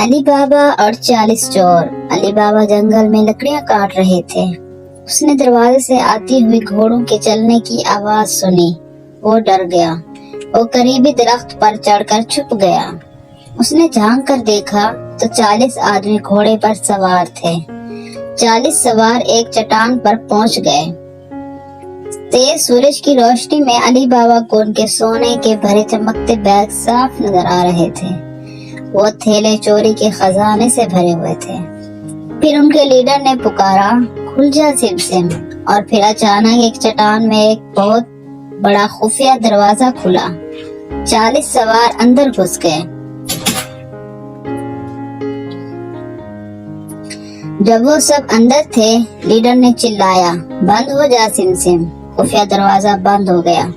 अली बाबा और 40 चोर। अली बाबा जंगल में लकड़ियां काट रहे थे। उसने दरवाजे से आती हुई घोड़ों के चलने की आवाज सुनी। वो डर गया। वो करीबी दरख्त पर चढ़कर छुप गया। उसने झांक कर देखा तो 40 आदमी घोड़े पर सवार थे। 40 सवार एक चट्टान पर पहुंच गए। तेज सूरज की रोशनी में अली बाबा को उनके सोने के भरे चमकते बैग साफ नजर आ रहे थे। वो थैले चोरी के खजाने से भरे हुए थे। फिर उनके लीडर ने पुकारा, खुल जा सिम। और फिर अचानक एक चट्टान में एक बहुत बड़ा खुफिया दरवाजा खुला। 40 सवार अंदर घुस गए। जब वो सब अंदर थे, लीडर ने चिल्लाया, बंद हो जा सिम। खुफिया दरवाजा बंद हो गया।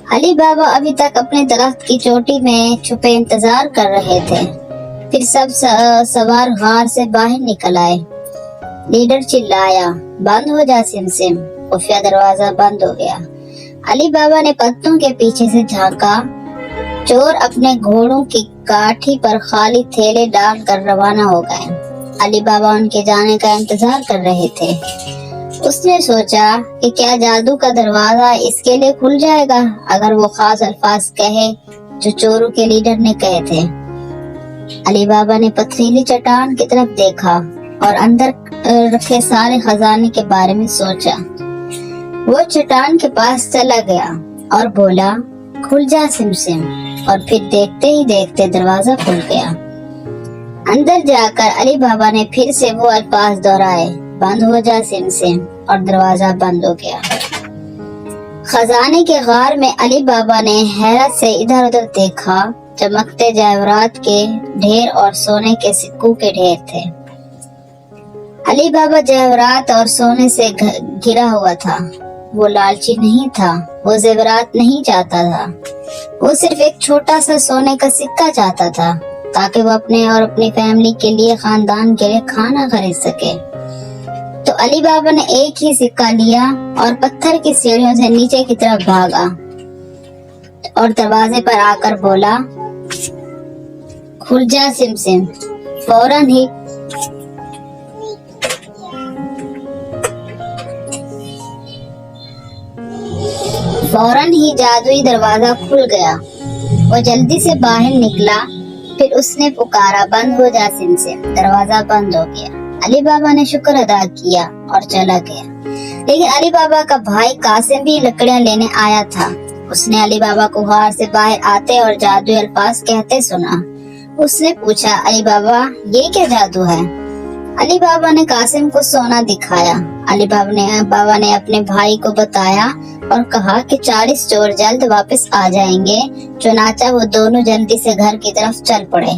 अली बाबा अभी तक अपने दरख्त की चोटी में छुपे इंतजार कर रहे थे। फिर सब सवार गार से बाहर निकल आए। लीडर चिल्लाया, बंद हो जा सिम। खुफिया दरवाजा बंद हो गया। अली बाबा ने पत्तों के पीछे से झांका। चोर अपने घोड़ों की काठी पर खाली थैले डाल कर रवाना हो गए। अली बाबा उनके जाने का इंतजार कर रहे थे। उसने सोचा कि क्या जादू का दरवाजा इसके लिए खुल जाएगा अगर वो खास अल्फाज कहे जो चोरों के लीडर ने कहे थे। अली बाबा ने पथरीली चट्टान की तरफ देखा और अंदर रखे सारे खजाने के बारे में सोचा। वो चट्टान के पास चला गया और बोला, खुल जा सिम। और फिर देखते ही देखते दरवाजा खुल गया। अंदर जाकर अली बाबा ने फिर से वो अल्फाज दोहराए, बंद हो जा सिम। और दरवाजा बंद हो गया। खजाने के गार में अली बाबा ने हैरत से इधर उधर देखा। चमकते जेवरात के ढेर और सोने के सिक्कों के ढेर थे। अली बाबा जेवरात और सोने से घिरा हुआ था। वो लालची नहीं था। वो जेवरात नहीं चाहता था। वो सिर्फ एक छोटा सा सोने का सिक्का चाहता था ताकि वो अपने और अपनी फैमिली के लिए, खानदान के लिए खाना खरीद सके। तो अली बाबा ने एक ही सिक्का लिया और पत्थर की सीढ़ियों से नीचे की तरफ भागा और दरवाजे पर आकर बोला, खुल जा सिम। फौरन ही जादुई दरवाजा खुल गया। वो जल्दी से बाहर निकला। फिर उसने पुकारा, बंद हो जा सिम। दरवाजा बंद हो गया। अली बाबा ने शुक्र अदा किया और चला गया। लेकिन अली बाबा का भाई कासिम भी लकड़ियां लेने आया था। उसने अली बाबा को गार से बाहर आते और जादुई अल्फाज कहते सुना। उसने पूछा, अली बाबा ये क्या जादू है? अली बाबा ने कासिम को सोना दिखाया। अली बाबा ने अपने भाई को बताया और कहा कि 40 चोर जल्द वापस आ जाएंगे। चुनाचा वो दोनों जल्दी से घर की तरफ चल पड़े।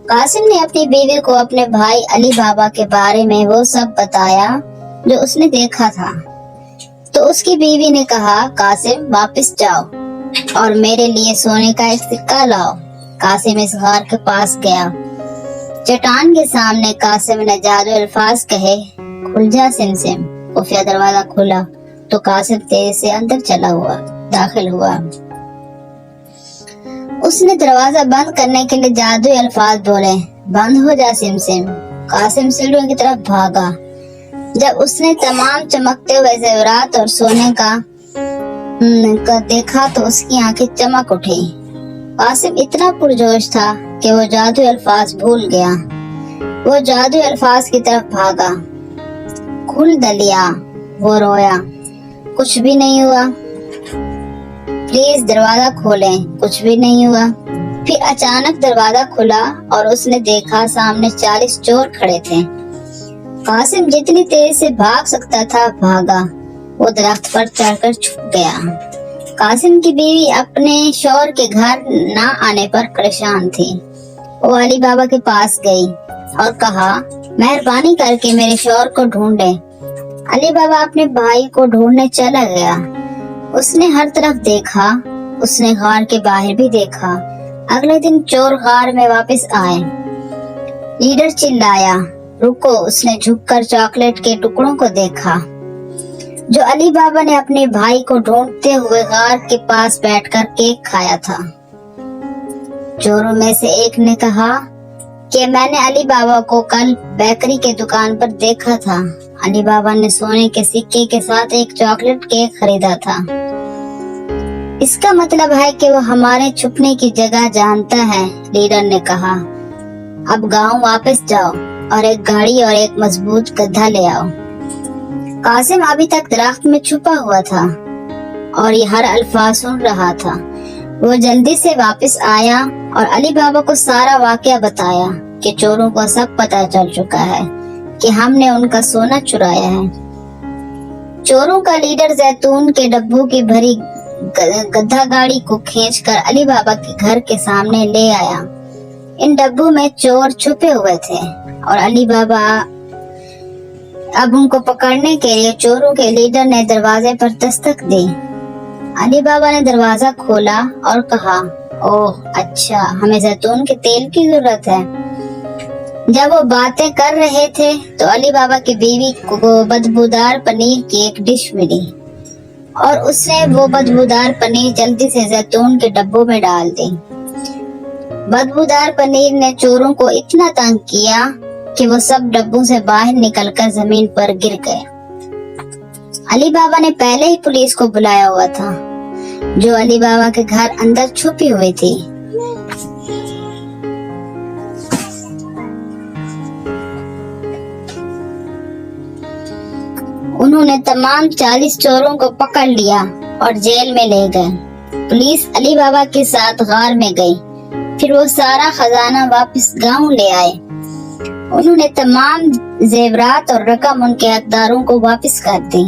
कासिम ने अपनी बीवी को अपने भाई अली बाबा के बारे में वो सब बताया जो उसने देखा था। तो उसकी बीवी ने कहा, कासिम वापस जाओ और मेरे लिए सोने का एक सिक्का लाओ। कासिम इस गार के पास गया। चट्टान के सामने कासिम ने जादू अल्फाज कहे, खुल जा सिम। खुफिया दरवाजा खुला तो कासिम तेजी से अंदर दाखिल हुआ। उसने दरवाजा बंद करने के लिए जादुई अल्फाज बोले, बंद हो जा सिम। कासिम सीढ़ियों की तरफ भागा। जब उसने तमाम चमकते हुए जेवरात और सोने का देखा तो उसकी आंखें चमक उठी। कासिम इतना पुरजोश था कि वो जादुई अल्फाज भूल गया। वो जादुई अल्फाज की तरफ भागा। खुल दलिया। वो रोया, कुछ भी नहीं हुआ। प्लीज दरवाजा खोलें। कुछ भी नहीं हुआ। फिर अचानक दरवाजा खुला और उसने देखा सामने 40 चोर खड़े थे। कासिम जितनी तेज से भाग सकता था भागा। वो दरख्त पर चढ़कर छुप गया। कासिम की बीवी अपने शौहर के घर ना आने पर परेशान थी। वो अली बाबा के पास गई और कहा, मेहरबानी करके मेरे शौहर को ढूंढे। अली बाबा अपने भाई को ढूंढने चला गया। उसने हर तरफ देखा। उसने गार के बाहर भी देखा। अगले दिन चोर गार में वापस आए। लीडर चिल्लाया, रुको। उसने झुककर चॉकलेट के टुकड़ों को देखा जो अली बाबा ने अपने भाई को ढूंढते हुए गार के पास बैठकर केक खाया था। चोरों में से एक ने कहा, کہ میں نے علی بابا کو کل بیکری کے دکان پر دیکھا تھا. علی بابا نے سونے کے سکے کے ساتھ ایک چاکلیٹ کیک خریدا تھا. اس کا مطلب ہے کہ وہ ہمارے چھپنے کی جگہ جانتا ہے, لیڈر نے کہا. اب گاؤں واپس جاؤ اور ایک گاڑی اور ایک مضبوط گدھا لے آؤ. قاسم ابھی تک درخت میں چھپا ہوا تھا اور یہ ہر الفاظ سن رہا تھا. وہ جلدی سے واپس آیا اور علی بابا کو سارا واقعہ بتایا کہ چوروں کو سب پتہ چل چکا ہے کہ ہم نے ان کا سونا چرایا ہے. چوروں کا لیڈر زیتون کے ڈبوں کی بھری گدھا گاڑی کو کھینچ کر علی بابا کے گھر کے سامنے لے آیا. ان ڈبوں میں چور چھپے ہوئے تھے اور علی بابا اب ان کو پکڑنے کے لیے چوروں کے لیڈر نے دروازے پر دستک دی. علی بابا نے دروازہ کھولا اور کہا, اوہ اچھا, ہمیں زیتون کے تیل کی ضرورت ہے. جب وہ باتیں کر رہے تھے تو علی بابا کی بیوی کو بدبودار پنیر کی ایک ڈش ملی اور اس نے وہ بدبودار پنیر جلدی سے زیتون کے ڈبوں میں ڈال دی. بدبودار پنیر نے چوروں کو اتنا تنگ کیا کہ وہ سب ڈبوں سے باہر نکل کر زمین پر گر گئے. علی بابا نے پہلے ہی پولیس کو بلایا ہوا تھا جو علی بابا کے گھر اندر چھپی ہوئی تھی. انہوں نے تمام 40 چوروں کو پکڑ لیا اور جیل میں لے گئے. پولیس علی بابا کے ساتھ غار میں گئی. پھر وہ سارا خزانہ واپس گاؤں لے آئے. انہوں نے تمام زیورات اور رقم ان کے حقداروں کو واپس کر دی.